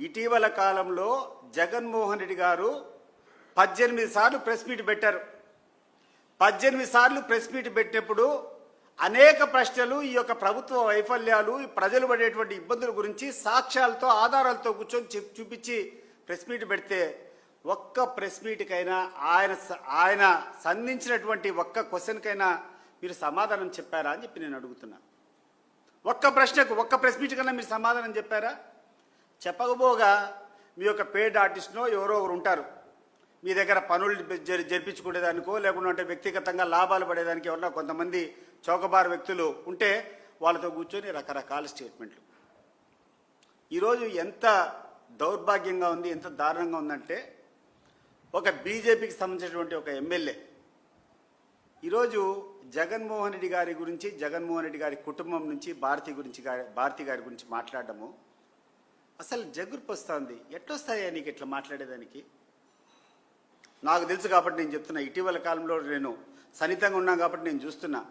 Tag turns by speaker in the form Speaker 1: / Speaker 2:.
Speaker 1: ఇటీవల కాలంలో జగన్మోహన్ రెడ్డి గారు 18 సార్లు ప్రెస్ మీట్ పెట్టారు. 18 సార్లు ప్రెస్ మీట్ పెట్టినప్పుడు అనేక ప్రశ్నలు, ఈ యొక్క ప్రభుత్వ వైఫల్యాలు, ప్రజలు పడేటువంటి ఇబ్బందుల గురించి సాక్ష్యాలతో, ఆధారాలతో కూర్చొని చూపించి ప్రెస్ మీట్ పెడితే ఒక్క ప్రెస్ మీట్కైనా ఆయన సంధించినటువంటి ఒక్క క్వశ్చన్కైనా మీరు సమాధానం చెప్పారా అని చెప్పి నేను అడుగుతున్నా. ఒక్క ప్రశ్నకు ఒక్క ప్రెస్ మీట్ కన్నా మీరు సమాధానం చెప్పారా? చెప్పకపోగా మీ యొక్క పేడ్ ఆర్టిస్ట్నో ఎవరో ఒకరు ఉంటారు, మీ దగ్గర పనులు జరిపించుకునేదానికో లేకుంటే వ్యక్తిగతంగా లాభాలు పడేదానికి ఎవరన్నా కొంతమంది చౌకబారు వ్యక్తులు ఉంటే వాళ్ళతో కూర్చొని రకరకాల స్టేట్మెంట్లు. ఈరోజు ఎంత దౌర్భాగ్యంగా ఉంది, ఎంత దారుణంగా ఉందంటే ఒక బీజేపీకి సంబంధించినటువంటి ఒక ఎమ్మెల్యే ఈరోజు జగన్మోహన్ రెడ్డి గారి గురించి, జగన్మోహన్ రెడ్డి గారి కుటుంబం నుంచి భారతి గారి గురించి మాట్లాడడము అసలు జగుర్పు వస్తుంది. ఎట్లొస్తాయా నీకు ఇట్లా మాట్లాడేదానికి? నాకు తెలుసు కాబట్టి నేను చెప్తున్నా. ఇటీవల కాలంలో నేను సన్నిహితంగా ఉన్నాను కాబట్టి నేను చూస్తున్నా.